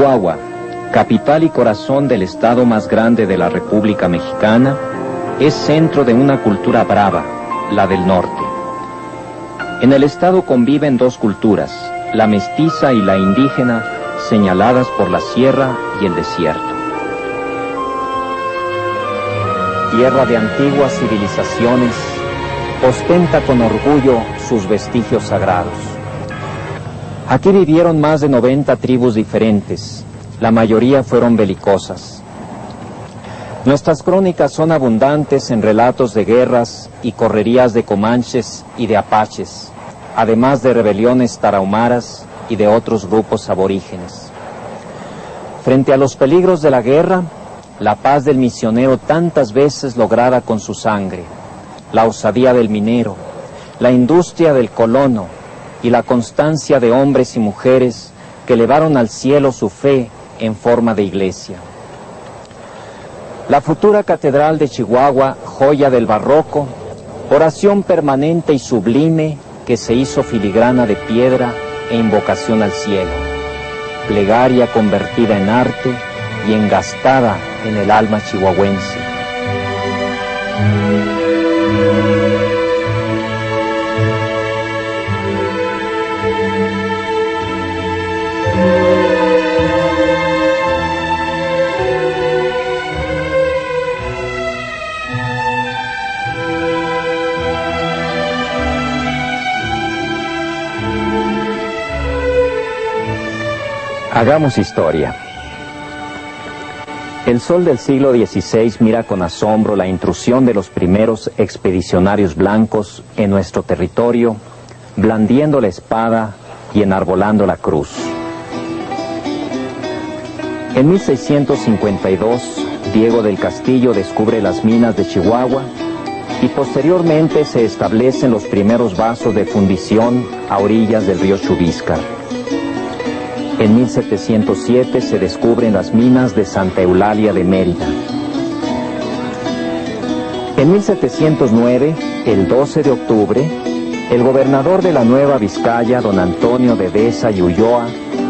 Chihuahua, capital y corazón del estado más grande de la República Mexicana, es centro de una cultura brava, la del norte. En el estado conviven dos culturas, la mestiza y la indígena, señaladas por la sierra y el desierto. Tierra de antiguas civilizaciones, ostenta con orgullo sus vestigios sagrados. Aquí vivieron más de 90 tribus diferentes, la mayoría fueron belicosas. Nuestras crónicas son abundantes en relatos de guerras y correrías de comanches y de apaches, además de rebeliones tarahumaras y de otros grupos aborígenes. Frente a los peligros de la guerra, la paz del misionero tantas veces lograda con su sangre, la osadía del minero, la industria del colono y la constancia de hombres y mujeres que elevaron al cielo su fe en forma de iglesia. La futura catedral de Chihuahua, joya del barroco, oración permanente y sublime que se hizo filigrana de piedra e invocación al cielo, plegaria convertida en arte y engastada en el alma chihuahuense. Hagamos historia. El sol del siglo XVI mira con asombro la intrusión de los primeros expedicionarios blancos en nuestro territorio, blandiendo la espada y enarbolando la cruz. En 1652, Diego del Castillo descubre las minas de Chihuahua y posteriormente se establecen los primeros vasos de fundición a orillas del río Chubíscar. En 1707 se descubren las minas de Santa Eulalia de Mérida. En 1709, el 12 de octubre, el gobernador de la Nueva Vizcaya, don Antonio de Deza y Ulloa,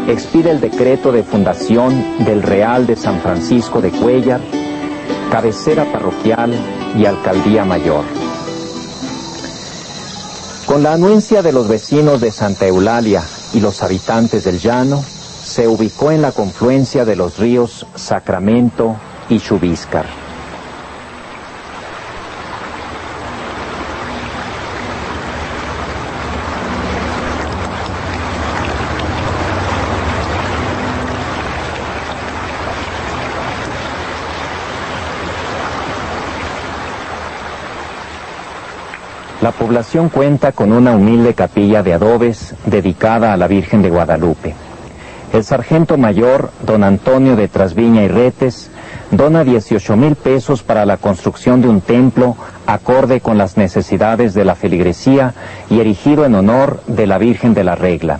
expide el decreto de fundación del Real de San Francisco de Cuéllar, cabecera parroquial y alcaldía mayor. Con la anuencia de los vecinos de Santa Eulalia y los habitantes del llano, se ubicó en la confluencia de los ríos Sacramento y Chubíscar. La población cuenta con una humilde capilla de adobes dedicada a la Virgen de Guadalupe. El sargento mayor, don Antonio de Trasviña y Retes, dona 18,000 pesos para la construcción de un templo acorde con las necesidades de la feligresía y erigido en honor de la Virgen de la Regla.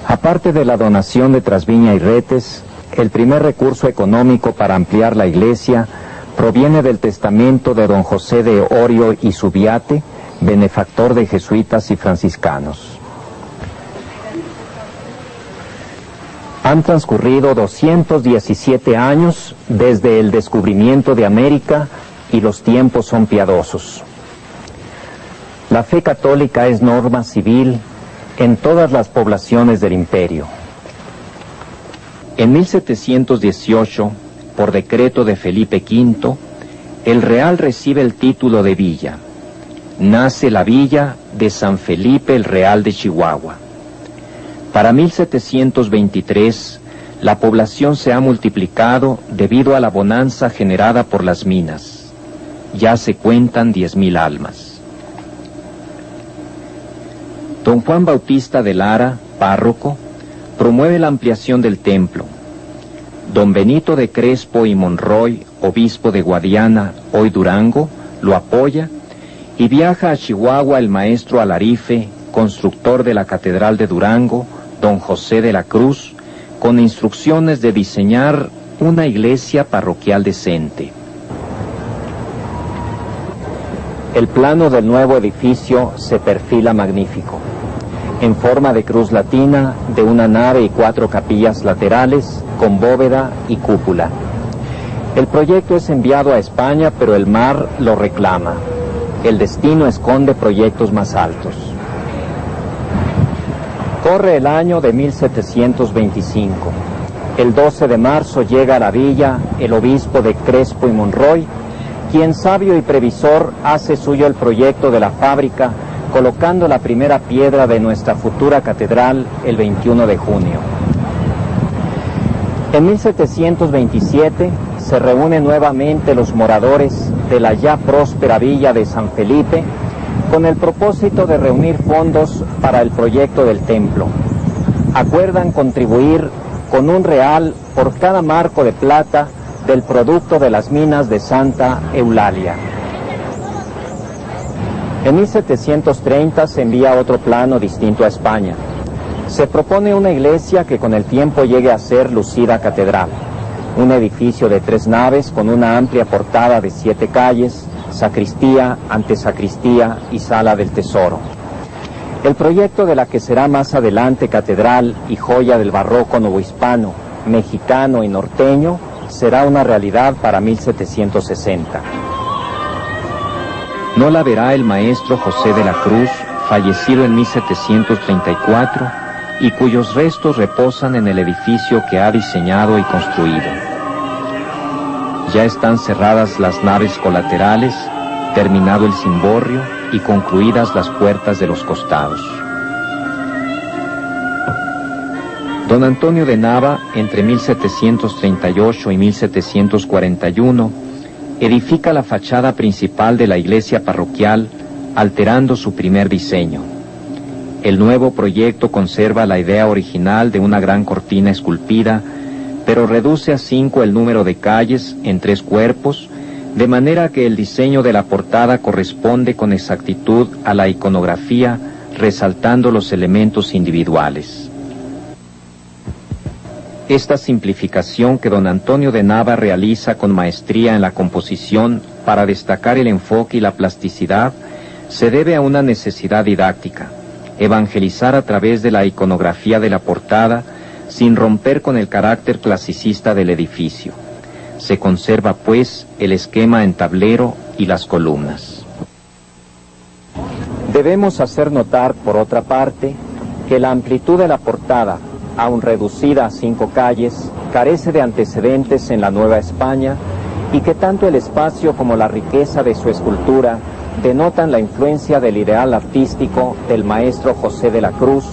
Aparte de la donación de Trasviña y Retes, el primer recurso económico para ampliar la iglesia proviene del testamento de don José de Orio y Subiate, benefactor de jesuitas y franciscanos. Han transcurrido 217 años desde el descubrimiento de América y los tiempos son piadosos. La fe católica es norma civil en todas las poblaciones del imperio. En 1718, por decreto de Felipe V, el Real recibe el título de villa. Nace la villa de San Felipe el Real de Chihuahua. Para 1723, la población se ha multiplicado debido a la bonanza generada por las minas. Ya se cuentan 10,000 almas. Don Juan Bautista de Lara, párroco, promueve la ampliación del templo. Don Benito de Crespo y Monroy, obispo de Guadiana, hoy Durango, lo apoya y viaja a Chihuahua el maestro Alarife, constructor de la Catedral de Durango, don José de la Cruz, con instrucciones de diseñar una iglesia parroquial decente. El plano del nuevo edificio se perfila magnífico. en forma de cruz latina, de una nave y 4 capillas laterales, con bóveda y cúpula. El proyecto es enviado a España, pero el mar lo reclama. El destino esconde proyectos más altos. Corre el año de 1725. El 12 de marzo llega a la villa el obispo de Crespo y Monroy, quien sabio y previsor hace suyo el proyecto de la fábrica, colocando la primera piedra de nuestra futura catedral el 21 de junio. En 1727 se reúnen nuevamente los moradores de la ya próspera villa de San Felipe con el propósito de reunir fondos para el proyecto del templo. Acuerdan contribuir con £1 por cada marco de plata del producto de las minas de Santa Eulalia. En 1730 se envía otro plano distinto a España. Se propone una iglesia que con el tiempo llegue a ser lucida catedral. Un edificio de 3 naves con una amplia portada de 7 calles, sacristía, antesacristía y sala del tesoro. El proyecto de la que será más adelante catedral y joya del barroco novohispano, mexicano y norteño, será una realidad para 1760. No la verá el maestro José de la Cruz, fallecido en 1734, y cuyos restos reposan en el edificio que ha diseñado y construido. Ya están cerradas las naves colaterales, terminado el cimborrio y concluidas las puertas de los costados. Don Antonio de Nava, entre 1738 y 1741, edifica la fachada principal de la iglesia parroquial, alterando su primer diseño. El nuevo proyecto conserva la idea original de una gran cortina esculpida, pero reduce a 5 el número de calles en 3 cuerpos, de manera que el diseño de la portada corresponde con exactitud a la iconografía, resaltando los elementos individuales. Esta simplificación que don Antonio de Nava realiza con maestría en la composición para destacar el enfoque y la plasticidad se debe a una necesidad didáctica, evangelizar a través de la iconografía de la portada sin romper con el carácter clasicista del edificio. Se conserva, pues, el esquema en tablero y las columnas. Debemos hacer notar, por otra parte, que la amplitud de la portada, aun reducida a 5 calles, carece de antecedentes en la Nueva España y que tanto el espacio como la riqueza de su escultura denotan la influencia del ideal artístico del maestro José de la Cruz,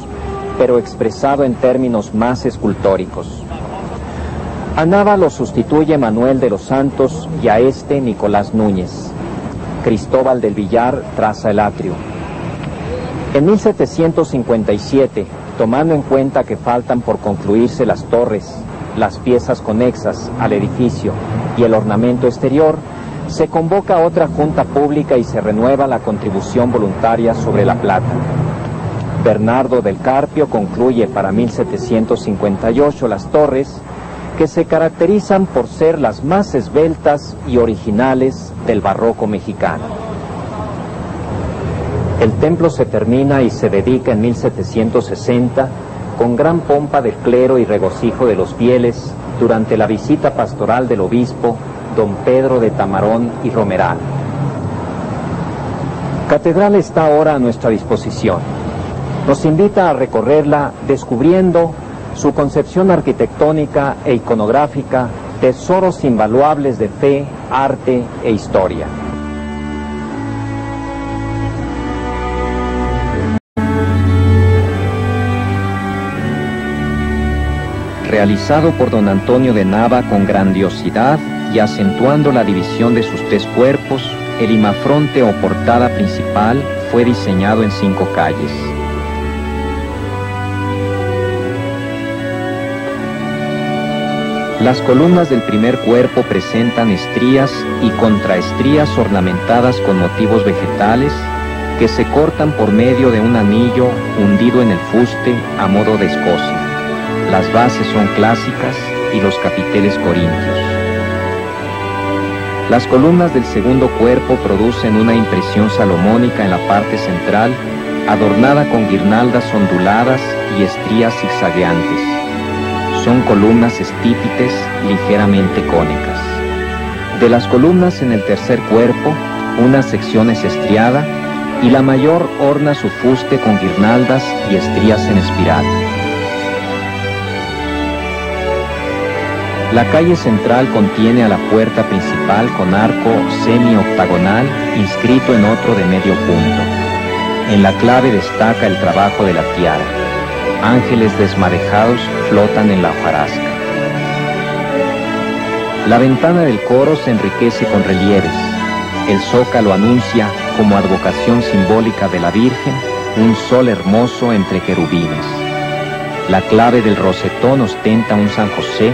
pero expresado en términos más escultóricos. A Nava lo sustituye Manuel de los Santos y a este Nicolás Núñez. Cristóbal del Villar traza el atrio. En 1757, tomando en cuenta que faltan por concluirse las torres, las piezas conexas al edificio y el ornamento exterior, se convoca otra junta pública y se renueva la contribución voluntaria sobre la plata. Bernardo del Carpio concluye para 1758 las torres, que se caracterizan por ser las más esbeltas y originales del barroco mexicano. El templo se termina y se dedica en 1760 con gran pompa del clero y regocijo de los fieles durante la visita pastoral del obispo don Pedro de Tamarón y Romeral. Catedral está ahora a nuestra disposición. Nos invita a recorrerla descubriendo su concepción arquitectónica e iconográfica, tesoros invaluables de fe, arte e historia. Realizado por don Antonio de Nava con grandiosidad y acentuando la división de sus 3 cuerpos, el imafronte o portada principal fue diseñado en 5 calles. Las columnas del primer cuerpo presentan estrías y contraestrías ornamentadas con motivos vegetales que se cortan por medio de un anillo hundido en el fuste a modo de escocia. Las bases son clásicas y los capiteles corintios. Las columnas del segundo cuerpo producen una impresión salomónica en la parte central adornada con guirnaldas onduladas y estrías zigzagueantes. Son columnas estípites ligeramente cónicas. De las columnas en el tercer cuerpo, una sección es estriada y la mayor orna su fuste con guirnaldas y estrías en espiral. La calle central contiene a la puerta principal con arco semi-octagonal inscrito en otro de medio punto. En la clave destaca el trabajo de la tiara. Ángeles desmadejados flotan en la hojarasca. La ventana del coro se enriquece con relieves. El zócalo anuncia, como advocación simbólica de la Virgen, un sol hermoso entre querubines. La clave del rosetón ostenta un San José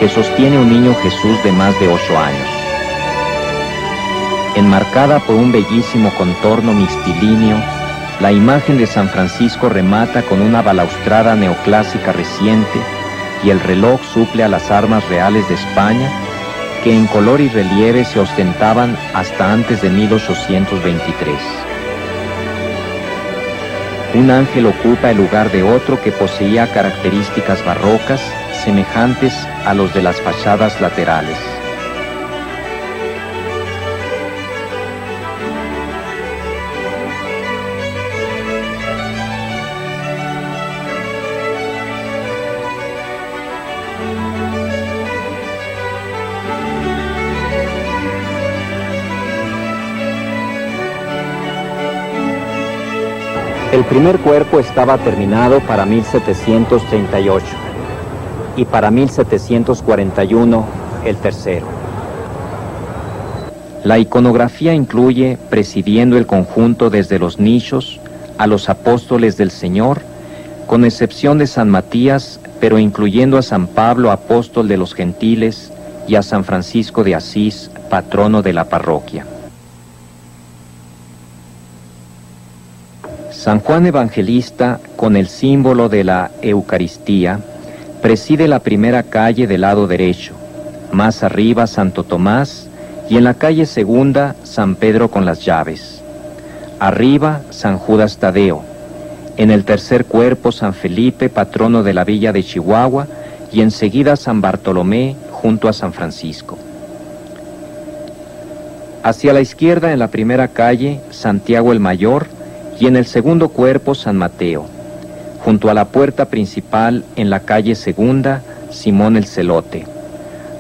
que sostiene un niño Jesús de más de 8 años. Enmarcada por un bellísimo contorno mixtilíneo, la imagen de San Francisco remata con una balaustrada neoclásica reciente y el reloj suple a las armas reales de España, que en color y relieve se ostentaban hasta antes de 1823. Un ángel ocupa el lugar de otro que poseía características barrocas semejantes a los de las fachadas laterales. El primer cuerpo estaba terminado para 1738 y para 1741 el tercero. La iconografía incluye, presidiendo el conjunto desde los nichos, a los apóstoles del Señor, con excepción de San Matías, pero incluyendo a San Pablo, apóstol de los gentiles, y a San Francisco de Asís, patrono de la parroquia. San Juan Evangelista, con el símbolo de la Eucaristía, preside la primera calle del lado derecho, más arriba Santo Tomás, y en la calle segunda San Pedro con las llaves. Arriba San Judas Tadeo, en el tercer cuerpo San Felipe, patrono de la villa de Chihuahua, y enseguida San Bartolomé junto a San Francisco. Hacia la izquierda en la primera calle Santiago el Mayor, y en el segundo cuerpo San Mateo. Junto a la puerta principal en la calle segunda, Simón el Celote.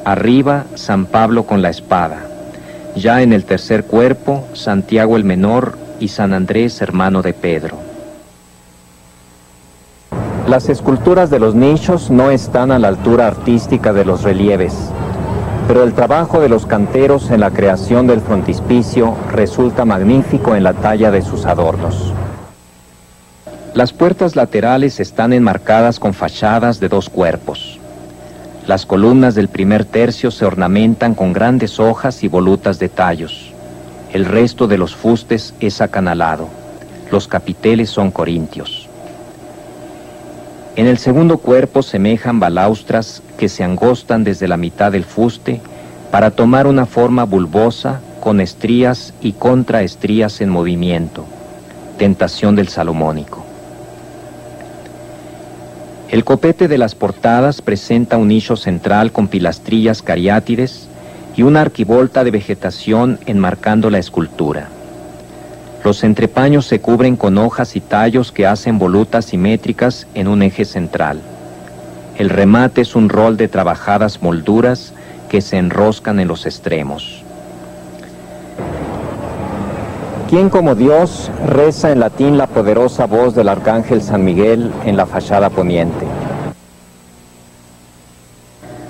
Arriba, San Pablo con la espada. Ya en el tercer cuerpo, Santiago el Menor y San Andrés, hermano de Pedro. Las esculturas de los nichos no están a la altura artística de los relieves, pero el trabajo de los canteros en la creación del frontispicio resulta magnífico en la talla de sus adornos. Las puertas laterales están enmarcadas con fachadas de 2 cuerpos. Las columnas del primer tercio se ornamentan con grandes hojas y volutas de tallos. El resto de los fustes es acanalado. Los capiteles son corintios. En el segundo cuerpo semejan balaustras que se angostan desde la mitad del fuste para tomar una forma bulbosa con estrías y contraestrías en movimiento, tentación del salomónico. El copete de las portadas presenta un nicho central con pilastrillas cariátides y una arquivolta de vegetación enmarcando la escultura. Los entrepaños se cubren con hojas y tallos que hacen volutas simétricas en un eje central. El remate es un rol de trabajadas molduras que se enroscan en los extremos. ¿Quién como Dios? Reza en latín la poderosa voz del arcángel San Miguel en la fachada poniente.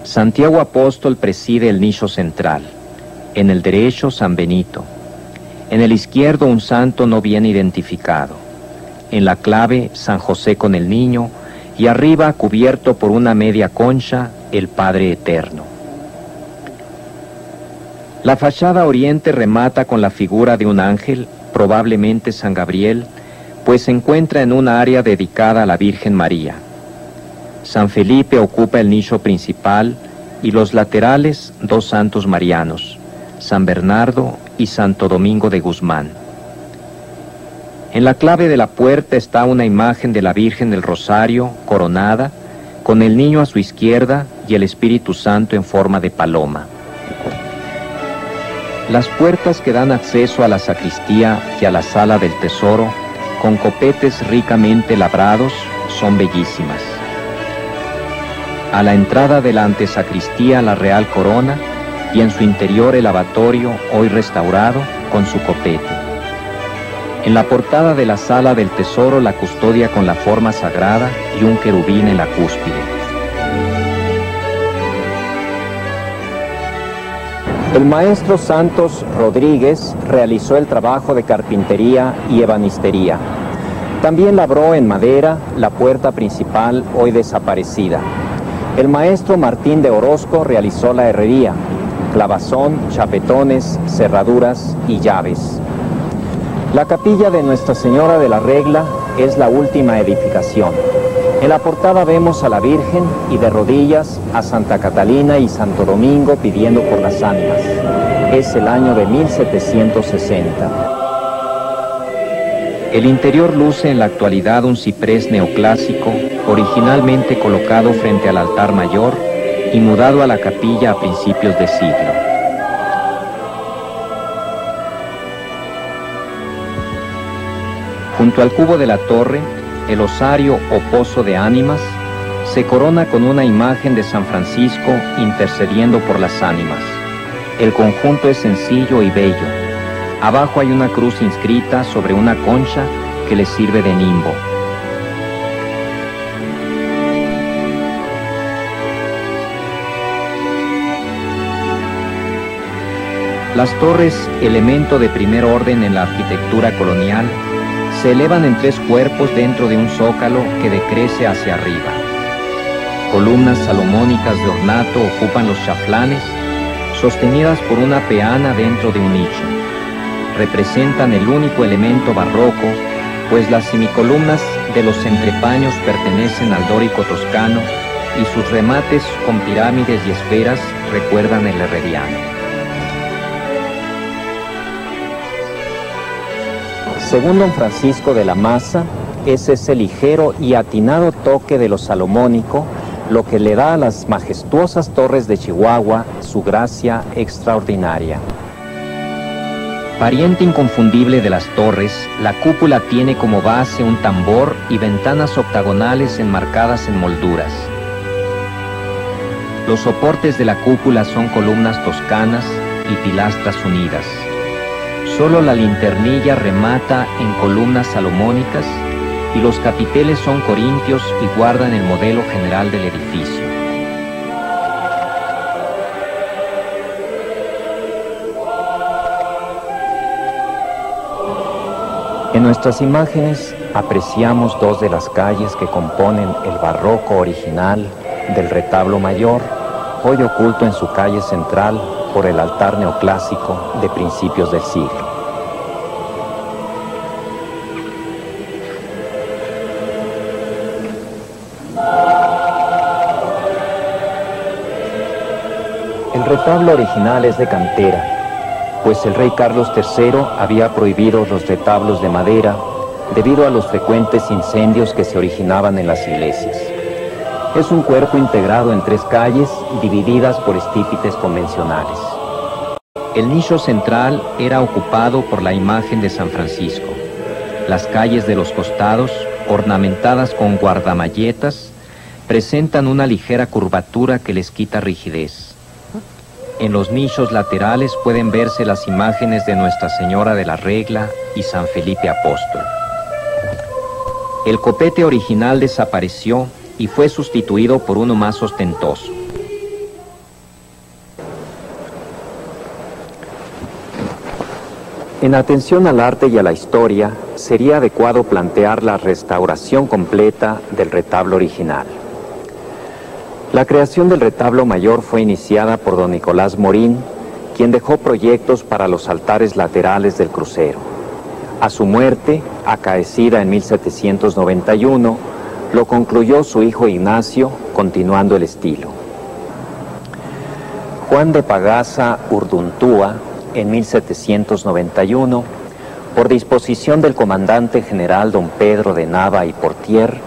Santiago Apóstol preside el nicho central. En el derecho San Benito. En el izquierdo un santo no bien identificado. En la clave San José con el niño y arriba, cubierto por una media concha, el Padre Eterno. La fachada oriente remata con la figura de un ángel, probablemente San Gabriel, pues se encuentra en una área dedicada a la Virgen María. San Felipe ocupa el nicho principal y los laterales 2 santos marianos, San Bernardo y Santo Domingo de Guzmán. En la clave de la puerta está una imagen de la Virgen del Rosario, coronada, con el niño a su izquierda y el Espíritu Santo en forma de paloma. Las puertas que dan acceso a la sacristía y a la sala del tesoro, con copetes ricamente labrados, son bellísimas. A la entrada de la antesacristía la Real Corona y en su interior el lavatorio, hoy restaurado, con su copete. En la portada de la sala del tesoro la custodia con la forma sagrada y un querubín en la cúspide. El maestro Santos Rodríguez realizó el trabajo de carpintería y ebanistería. También labró en madera la puerta principal, hoy desaparecida. El maestro Martín de Orozco realizó la herrería, clavazón, chapetones, cerraduras y llaves. La capilla de Nuestra Señora de la Regla es la última edificación. En la portada vemos a la Virgen y de rodillas a Santa Catalina y Santo Domingo pidiendo por las ánimas. Es el año de 1760. El interior luce en la actualidad un ciprés neoclásico, originalmente colocado frente al altar mayor y mudado a la capilla a principios de siglo. Junto al cubo de la torre, el osario o pozo de ánimas se corona con una imagen de San Francisco intercediendo por las ánimas. El conjunto es sencillo y bello. Abajo hay una cruz inscrita sobre una concha que le sirve de nimbo. Las torres, elemento de primer orden en la arquitectura colonial, se elevan en tres cuerpos dentro de un zócalo que decrece hacia arriba. Columnas salomónicas de ornato ocupan los chaflanes, sostenidas por una peana dentro de un nicho. Representan el único elemento barroco, pues las semicolumnas de los entrepaños pertenecen al dórico toscano y sus remates con pirámides y esferas recuerdan el herreriano. Según don Francisco de la Maza, es ese ligero y atinado toque de lo salomónico lo que le da a las majestuosas torres de Chihuahua su gracia extraordinaria. Pariente inconfundible de las torres, la cúpula tiene como base un tambor y ventanas octagonales enmarcadas en molduras. Los soportes de la cúpula son columnas toscanas y pilastras unidas. Solo la linternilla remata en columnas salomónicas y los capiteles son corintios y guardan el modelo general del edificio. En nuestras imágenes apreciamos dos de las calles que componen el barroco original del retablo mayor, hoy oculto en su calle central por el altar neoclásico de principios del siglo. El retablo original es de cantera, pues el rey Carlos III había prohibido los retablos de madera debido a los frecuentes incendios que se originaban en las iglesias. Es un cuerpo integrado en tres calles divididas por estípites convencionales. El nicho central era ocupado por la imagen de San Francisco. Las calles de los costados, ornamentadas con guardamalletas, presentan una ligera curvatura que les quita rigidez. En los nichos laterales pueden verse las imágenes de Nuestra Señora de la Regla y San Felipe Apóstol. El copete original desapareció y fue sustituido por uno más ostentoso. En atención al arte y a la historia, sería adecuado plantear la restauración completa del retablo original. La creación del retablo mayor fue iniciada por don Nicolás Morín, quien dejó proyectos para los altares laterales del crucero. A su muerte, acaecida en 1791, lo concluyó su hijo Ignacio, continuando el estilo. Juan de Pagasa Urduntúa, en 1791, por disposición del comandante general don Pedro de Nava y Portier,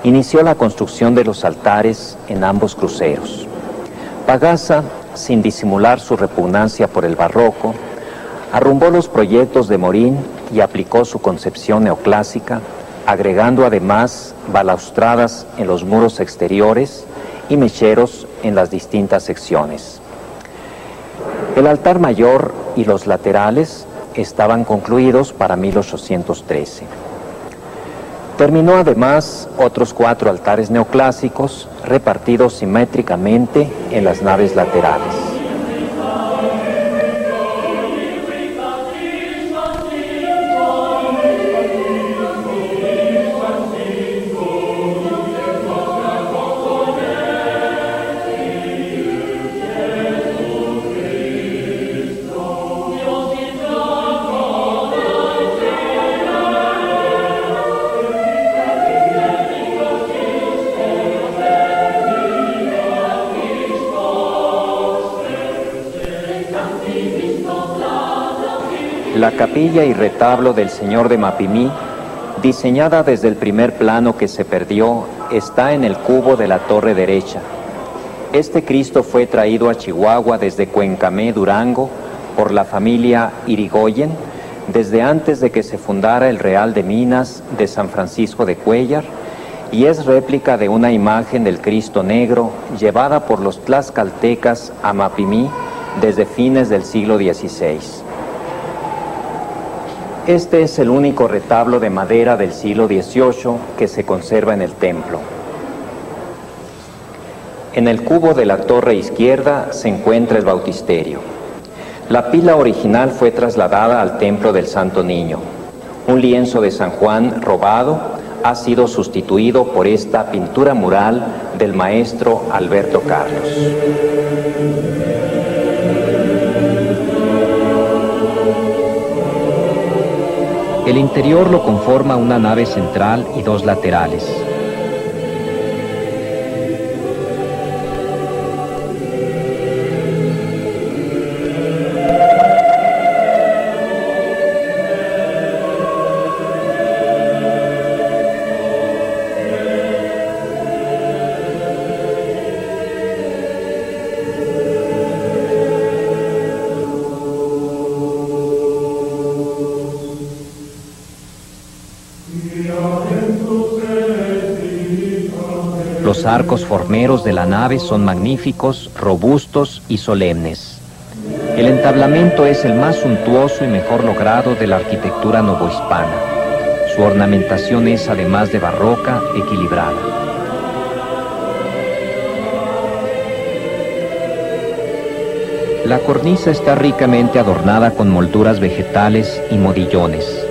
inició la construcción de los altares en ambos cruceros. Pagasa, sin disimular su repugnancia por el barroco, arrumbó los proyectos de Morín y aplicó su concepción neoclásica, agregando además balaustradas en los muros exteriores y mecheros en las distintas secciones. El altar mayor y los laterales estaban concluidos para 1813. Terminó además otros 4 altares neoclásicos repartidos simétricamente en las naves laterales. La capilla y retablo del Señor de Mapimí, diseñada desde el primer plano que se perdió, está en el cubo de la torre derecha. Este Cristo fue traído a Chihuahua desde Cuencamé, Durango, por la familia Irigoyen, desde antes de que se fundara el Real de Minas de San Francisco de Cuéllar, y es réplica de una imagen del Cristo Negro llevada por los tlaxcaltecas a Mapimí desde fines del siglo XVI. Este es el único retablo de madera del siglo XVIII que se conserva en el templo. En el cubo de la torre izquierda se encuentra el bautisterio. La pila original fue trasladada al templo del Santo Niño. Un lienzo de San Juan robado ha sido sustituido por esta pintura mural del maestro Alberto Carlos. El interior lo conforma una nave central y 2 laterales. Los arcos formeros de la nave son magníficos, robustos y solemnes. El entablamento es el más suntuoso y mejor logrado de la arquitectura novohispana. Su ornamentación es, además de barroca, equilibrada. La cornisa está ricamente adornada con molduras vegetales y modillones.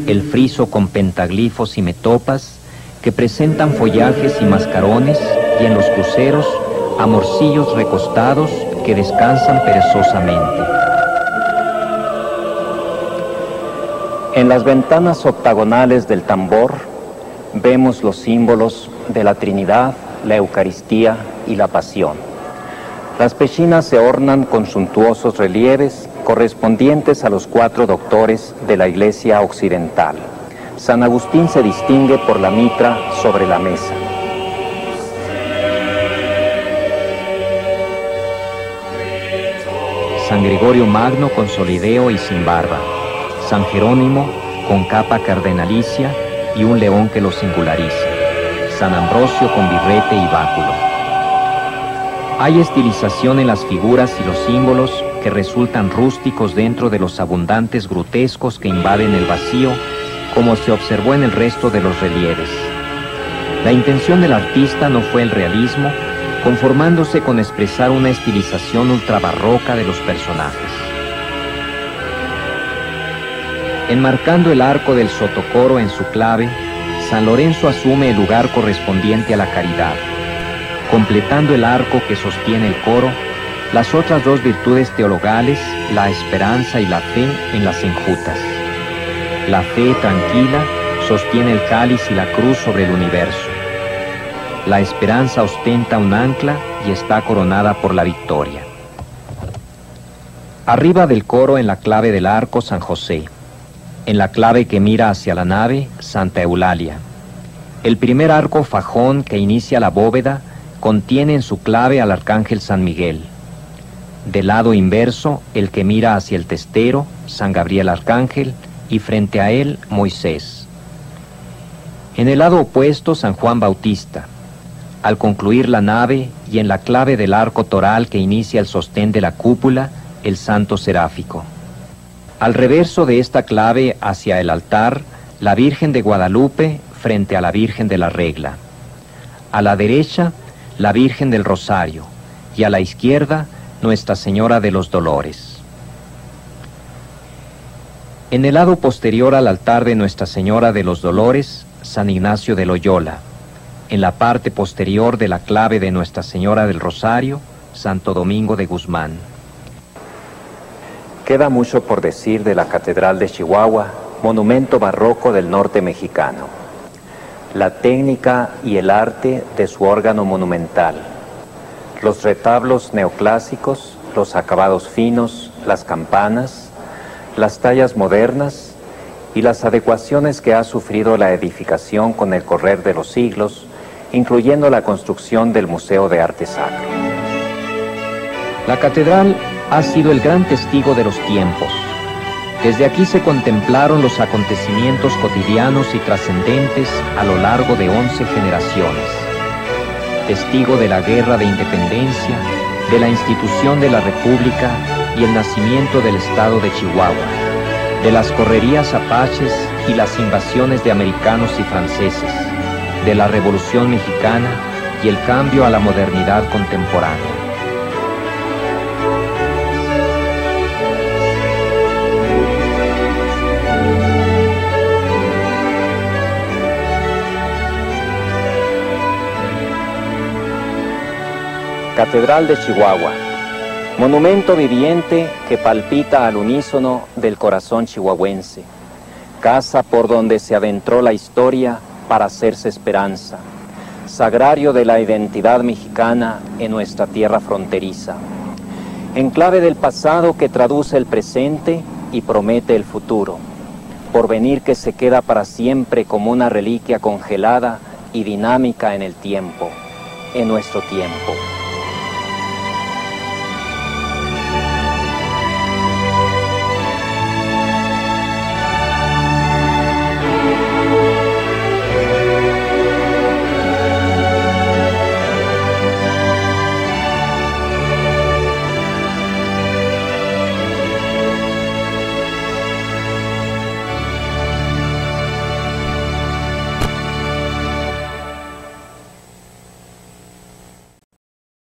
El friso con pentaglifos y metopas que presentan follajes y mascarones, y en los cruceros amorcillos recostados que descansan perezosamente. En las ventanas octagonales del tambor vemos los símbolos de la Trinidad, la Eucaristía y la Pasión. Las pechinas se ornan con suntuosos relieves correspondientes a los 4 doctores de la Iglesia Occidental. San Agustín se distingue por la mitra sobre la mesa. San Gregorio Magno con solideo y sin barba. San Jerónimo con capa cardenalicia y un león que lo singulariza. San Ambrosio con birrete y báculo. Hay estilización en las figuras y los símbolos que resultan rústicos dentro de los abundantes grutescos que invaden el vacío, como se observó en el resto de los relieves. La intención del artista no fue el realismo, conformándose con expresar una estilización ultrabarroca de los personajes. Enmarcando el arco del sotocoro en su clave, San Lorenzo asume el lugar correspondiente a la caridad. Completando el arco que sostiene el coro, las otras 2 virtudes teologales, la esperanza y la fe, en las enjutas. La fe tranquila sostiene el cáliz y la cruz sobre el universo. la esperanza ostenta un ancla y está coronada por la victoria. Arriba del coro, en la clave del arco, San José. En la clave que mira hacia la nave, Santa Eulalia. El primer arco fajón que inicia la bóveda contiene en su clave al arcángel San Miguel. Del lado inverso, el que mira hacia el testero, San Gabriel Arcángel, y frente a él, Moisés. En el lado opuesto, San Juan Bautista. Al concluir la nave y en la clave del arco toral que inicia el sostén de la cúpula, el santo seráfico. Al reverso de esta clave, hacia el altar, la Virgen de Guadalupe frente a la Virgen de la Regla. A la derecha, la Virgen del Rosario, y a la izquierda, Nuestra Señora de los Dolores. En el lado posterior al altar de Nuestra Señora de los Dolores, San Ignacio de Loyola. En la parte posterior de la clave de Nuestra Señora del Rosario, Santo Domingo de Guzmán. Queda mucho por decir de la Catedral de Chihuahua, monumento barroco del norte mexicano. La técnica y el arte de su órgano monumental, los retablos neoclásicos, los acabados finos, las campanas, las tallas modernas y las adecuaciones que ha sufrido la edificación con el correr de los siglos, incluyendo la construcción del Museo de Arte Sacro. La catedral ha sido el gran testigo de los tiempos. Desde aquí se contemplaron los acontecimientos cotidianos y trascendentes a lo largo de 11 generaciones. Testigo de la Guerra de Independencia, de la institución de la República y el nacimiento del Estado de Chihuahua, de las correrías apaches y las invasiones de americanos y franceses, de la Revolución Mexicana y el cambio a la modernidad contemporánea. Catedral de Chihuahua, monumento viviente que palpita al unísono del corazón chihuahuense, casa por donde se adentró la historia para hacerse esperanza, sagrario de la identidad mexicana en nuestra tierra fronteriza, enclave del pasado que traduce el presente y promete el futuro, porvenir que se queda para siempre como una reliquia congelada y dinámica en el tiempo, en nuestro tiempo.